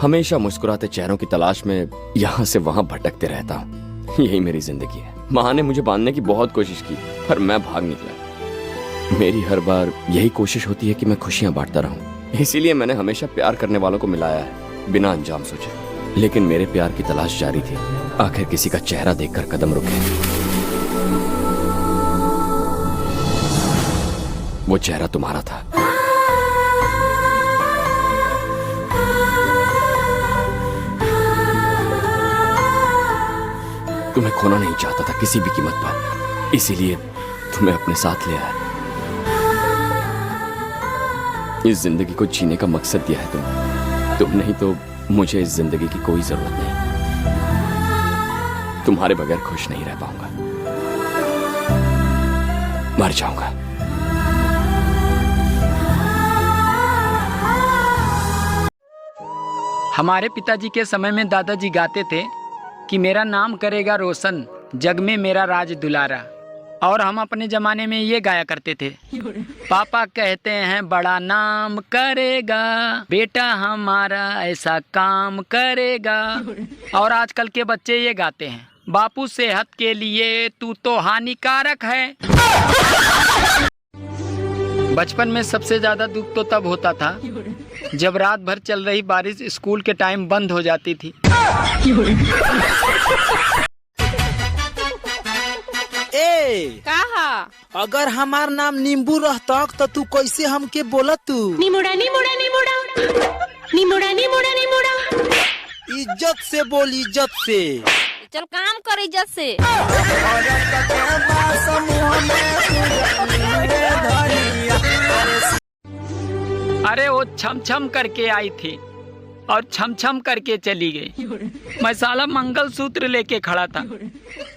हमेशा मुस्कुराते चेहरों की तलाश में यहाँ से वहाँ भटकते रहता हूँ। यही मेरी जिंदगी है। माँ ने मुझे बांधने की बहुत कोशिश की, पर मैं भाग निकला। मेरी हर बार यही कोशिश होती है कि मैं खुशियाँ बांटता रहूं। इसीलिए मैंने हमेशा प्यार करने वालों को मिलाया है, बिना अंजाम सोचे। लेकिन मेरे प्यार की तलाश जारी थी। आखिर किसी का चेहरा देखकर कदम रुके। वो चेहरा तुम्हारा था। तुम्हें खोना नहीं चाहता था किसी भी कीमत पर, इसीलिए तुम्हें अपने साथ ले आया। इस जिंदगी को जीने का मकसद दिया है तुम नहीं तो मुझे इस जिंदगी की कोई जरूरत नहीं। तुम्हारे बगैर खुश नहीं रह पाऊंगा, मर जाऊंगा। हमारे पिताजी के समय में दादाजी गाते थे कि मेरा नाम करेगा रोशन, जग में मेरा राज दुलारा। और हम अपने जमाने में ये गाया करते थे, पापा कहते हैं बड़ा नाम करेगा, बेटा हमारा ऐसा काम करेगा। और आजकल के बच्चे ये गाते हैं, बापू सेहत के लिए तू तो हानिकारक है। बचपन में सबसे ज्यादा दुख तो तब होता था जब रात भर चल रही बारिश स्कूल के टाइम बंद हो जाती थी। ए कहा अगर हमार नाम नींबू रहता तो तू कैसे हमके बोलत तू? निमुड़ा निमुड़ा निमुड़ा निमुड़ा निमुड़ा निमुड़ा। इज्जत से बोल, इज्जत से। चल काम कर इज्जत से। अरे वो छम छम करके आई थी और छम छम करके चली गई। मैं साला मंगलसूत्र लेके खड़ा था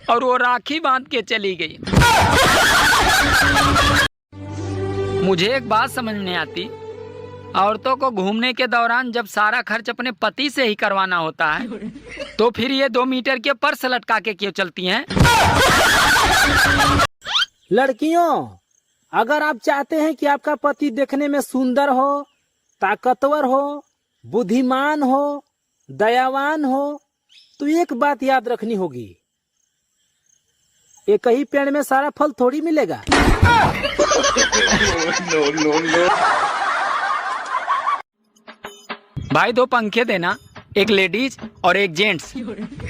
और वो राखी बांध के चली गई। मुझे एक बात समझ नहीं आती, औरतों को घूमने के दौरान जब सारा खर्च अपने पति से ही करवाना होता है तो फिर ये 2 मीटर के पर्स लटका के क्यों चलती हैं? लड़कियों, अगर आप चाहते हैं कि आपका पति देखने में सुंदर हो, ताकतवर हो, बुद्धिमान हो, दयावान हो, तो एक बात याद रखनी होगी, एक ही पेड़ में सारा फल थोड़ी मिलेगा। भाई 2 पंखे देना, एक लेडीज और एक जेंट्स।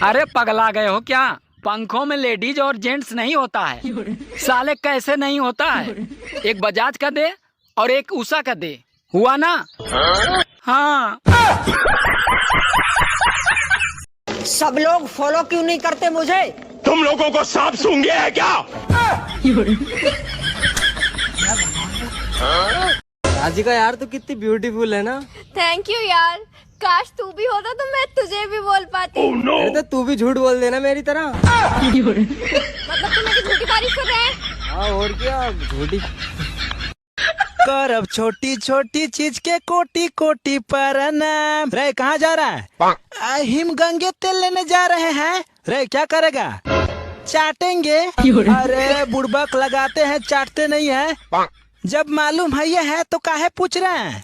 अरे पगला गए हो क्या? पंखों में लेडीज और जेंट्स नहीं होता है। साले कैसे नहीं होता है? एक बजाज का दे और एक उषा का दे, हुआ ना? हाँ। सब लोग फॉलो क्यों नहीं करते मुझे? तुम लोगों को सांप सूंघ गया है क्या? राधिका यार, तू कितनी ब्यूटीफुल है ना। थैंक यू यार, काश तू भी होता तो मैं तुझे भी बोल पाती। Oh, no. अरे तो तू भी झूठ बोल देना मेरी तरह। मतलब तू मेरी झूठी तारीफ कर रहा है? हाँ और क्या, झूठी। करब छोटी छोटी चीज के कोटि कोटि प्रणाम। रे कहाँ जा रहा है? हिम गंगे तेल लेने जा रहे हैं। रे क्या करेगा? चाटेंगे। अरे बुड़बक लगाते हैं, चाटते नहीं है। जब मालूम है ये है तो काहे पूछ रहे हैं?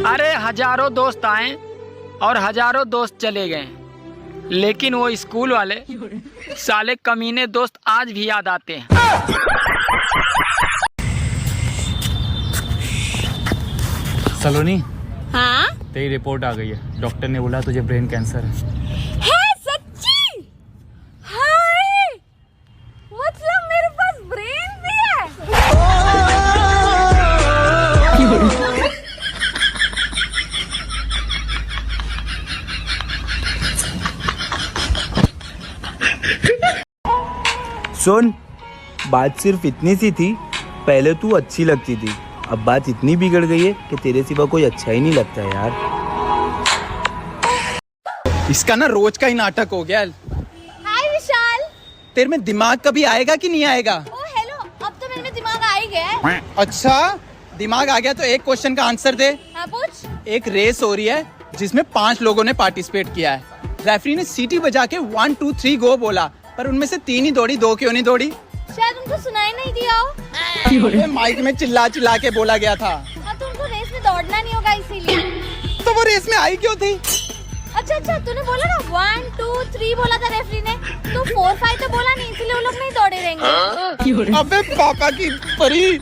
अरे हजारों दोस्त आए और हजारों दोस्त चले गए, लेकिन वो स्कूल वाले साले कमीने दोस्त आज भी याद आते हैं। सलोनी, हाँ? तेरी रिपोर्ट आ गई है। डॉक्टर ने बोला तुझे ब्रेन कैंसर है। सच्ची? हाय, मतलब मेरे पास ब्रेन भी है। सुन, बात सिर्फ इतनी सी थी। पहले तू अच्छी लगती थी, अब बात इतनी बिगड़ गई है कि तेरे सिवा कोई अच्छा ही नहीं लगता यार। इसका ना रोज का ही नाटक हो गया। हाय विशाल, तेरे में दिमाग कभी आएगा कि नहीं आएगा? ओ हेलो, अब तो मेरे में दिमाग आ ही गया है। अच्छा, दिमाग आ गया तो एक क्वेश्चन का आंसर दे। हाँ पूछ। एक रेस हो रही है जिसमें 5 लोगों ने पार्टिसिपेट किया है। रेफरी ने सीटी बजा के 1 2 3 गो बोला, पर उनमें से 3 ही दौड़ी, 2 क्यों नहीं दौड़ी? शायद उनको सुनाई नहीं दिया हो। माइक में चिल्ला चिल्ला के बोला गया था। हाँ तो उनको रेस में दौड़ना दौड़ना नहीं होगा इसीलिए। तो वो रेस में आई क्यों थी? अच्छा अच्छा, तूने बोला ना 1 2 3 बोला था रेफरी ने, तो 4 5 तो बोला नहीं, इसलिए वो लोग नहीं दौड़े रहेंगे। अबे पापा की परी,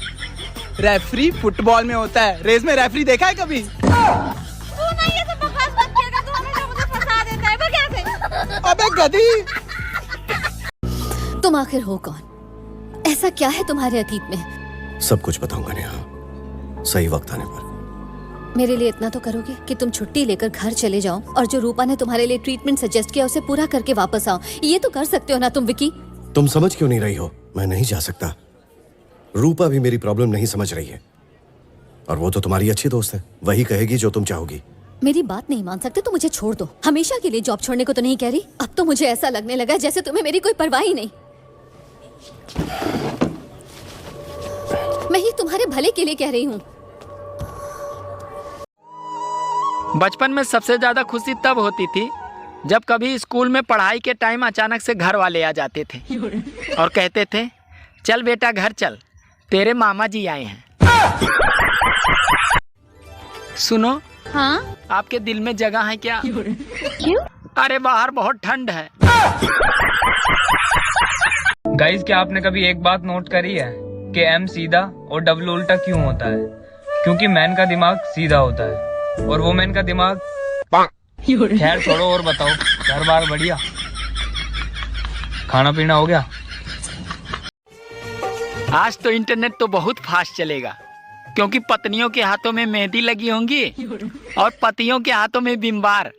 रेफरी फुटबॉल में होता है, रेस में रेफरी देखा है कभी? तू नहीं ये सब बकवास मत किया कर, तू हमेशा मुझे फंसा देता है। भाग यहाँ से। अबे गधी। तुम आखिर हो कौन? ऐसा क्या है तुम्हारे अतीत में? सब कुछ बताऊंगा नेहा, सही वक्त आने पर। मेरे लिए इतना तो करोगे कि तुम छुट्टी लेकर घर चले जाओ और जो रूपा ने तुम्हारे लिए ट्रीटमेंट सजेस्ट किया उसे पूरा करके वापस आओ। ये तो कर सकते हो ना तुम विकी? तुम समझ क्यों नहीं रही हो? मैं नहीं जा सकता। रूपा भी मेरी प्रॉब्लम नहीं समझ रही है, और वो तो तुम्हारी अच्छी दोस्त है, वही कहेगी जो तुम चाहोगी। मेरी बात नहीं मान सकते तो मुझे छोड़ दो। हमेशा के लिए जॉब छोड़ने को तो नहीं कह रही। अब तो मुझे ऐसा लगने लगा जैसे तुम्हें मेरी कोई परवाह ही नहीं। मैं ही तुम्हारे भले के लिए कह रही हूँ। बचपन में सबसे ज्यादा खुशी तब होती थी जब कभी स्कूल में पढ़ाई के टाइम अचानक से घर वाले आ जाते थे और कहते थे चल बेटा घर चल, तेरे मामा जी आए हैं। सुनो, हाँ आपके दिल में जगह है क्या? क्यों? अरे बाहर बहुत ठंड है। गाइस, क्या आपने कभी एक बात नोट करी है कि एम सीधा और डब्ल्यू उल्टा क्यों होता है? क्योंकि मैन का दिमाग सीधा होता है और वो मैन का दिमाग। खैर छोड़ो, और बताओ, घर बार बढ़िया? खाना पीना हो गया? आज तो इंटरनेट तो बहुत फास्ट चलेगा, क्योंकि पत्नियों के हाथों में मेहंदी लगी होंगी और पतियों के हाथों में बिम्बार।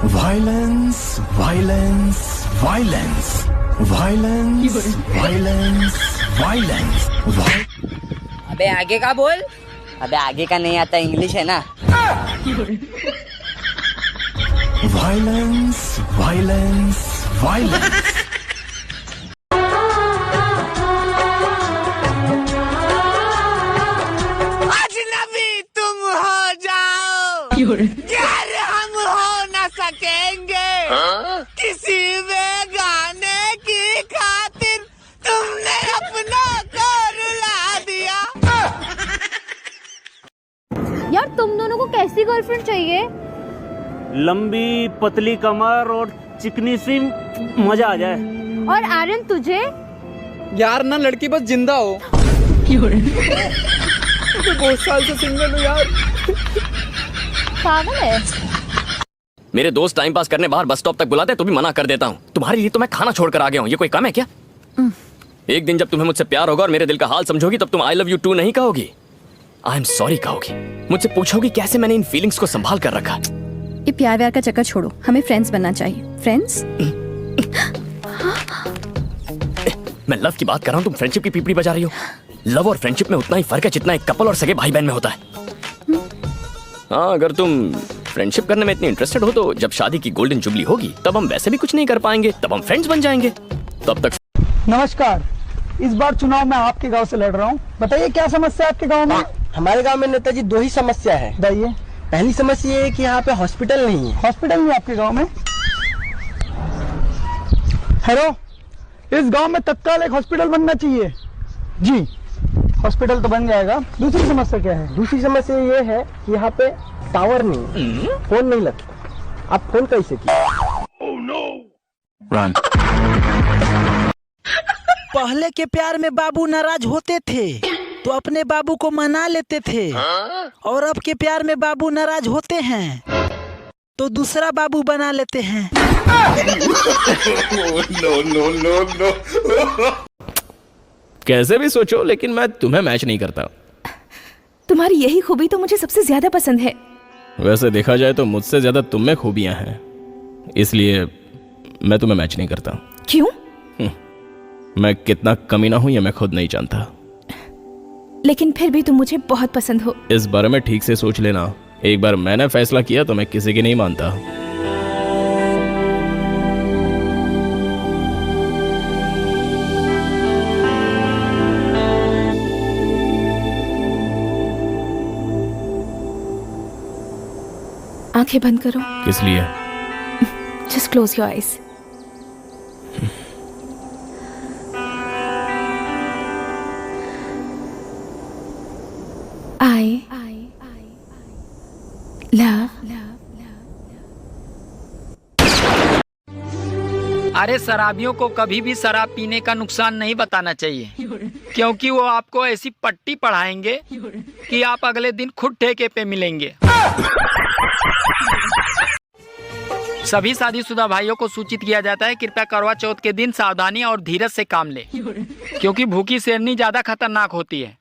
Violence violence violence violence violence violence. अबे आगे का बोल। अबे आगे का नहीं आता, इंग्लिश है ना। Violence violence violence. अजनबी तुम हो जाओ यार, हम हो न सकेंगे किसी बेगाने की खातिर, तुमने अपना को रुला दिया। यार तुम दोनों को कैसी गर्लफ्रेंड चाहिए? लंबी पतली कमर और चिकनी सी, मजा आ जाए। और आर्यन तुझे? यार ना लड़की बस जिंदा हो। बहुत साल से सिंगल हूँ यार। पागल है। मेरे दोस्त टाइम पास करने बाहर बस स्टॉप तक बुलाते तो भी मना कर देता हूँ। तुम्हारे लिए तो मैं खाना छोड़कर आ गया हूँ, ये कोई कम है क्या? एक दिन जब तुम्हें मुझसे प्यार होगा और मेरे दिल का हाल समझोगी तब तुम आई लव यू टू नहीं कहोगी, आई एम सॉरी कहोगी। मुझसे पूछोगी कैसे मैंने इन फीलिंग्स को संभाल कर रखा। ये प्यार व्यार का चक्कर छोड़ो, हमें फ्रेंड्स बनना चाहिए। फ्रेंड्स? मैं लव की बात कर रहा हूँ, तुम फ्रेंडशिप की पीपड़ी बजा रही हो। लव और फ्रेंडशिप में उतना ही फर्क है जितना एक कपल और सगे भाई बहन में होता है। हाँ, अगर तुम फ्रेंडशिप करने में इतनी इंटरेस्टेड हो तो जब शादी की गोल्डन जुबली होगी तब हम वैसे भी कुछ नहीं कर पाएंगे, तब हम फ्रेंड्स बन जाएंगे। तब तक नमस्कार, इस बार चुनाव मैं आपके गांव से लड़ रहा हूँ। बताइए क्या समस्या है आपके गांव में? हमारे गांव में नेताजी 2 ही समस्या है। बताइए। पहली समस्या ये है कि यहाँ पे हॉस्पिटल नहीं है। हॉस्पिटल नहीं आपके गांव में? हेलो, इस गांव में तत्काल एक हॉस्पिटल बनना चाहिए। जी, हॉस्पिटल तो बन जाएगा। दूसरी समस्या क्या है? दूसरी समस्या ये है कि यहाँ पे टावर नहीं, फोन नहीं लगता। आप फोन कैसे किए? पहले के प्यार में बाबू नाराज होते थे तो अपने बाबू को मना लेते थे, और अब के प्यार में बाबू नाराज होते हैं तो दूसरा बाबू बना लेते हैं। कैसे भी सोचो, लेकिन मैं तुम्हें मैच नहीं करता। तुम्हारी यही खूबी तो मुझे सबसे ज्यादा पसंद है। वैसे देखा जाए तो मुझसे ज्यादा तुम में खूबियां हैं, इसलिए मैं तुम्हें मैच नहीं करता। क्यों? मैं कितना कमीना हूं ये मैं खुद नहीं जानता, लेकिन फिर भी तुम मुझे बहुत पसंद हो। इस बारे में ठीक से सोच लेना। एक बार मैंने फैसला किया तो मैं किसी की नहीं मानता। आंखें बंद करो। किस लिए? Just close your eyes. I अरे शराबियों को कभी भी शराब पीने का नुकसान नहीं बताना चाहिए, क्योंकि वो आपको ऐसी पट्टी पढ़ाएंगे कि आप अगले दिन खुद ठेके पे मिलेंगे। सभी शादीशुदा भाइयों को सूचित किया जाता है, कृपया करवा चौथ के दिन सावधानी और धीरज से काम ले, क्योंकि भूखी शेरनी ज्यादा खतरनाक होती है।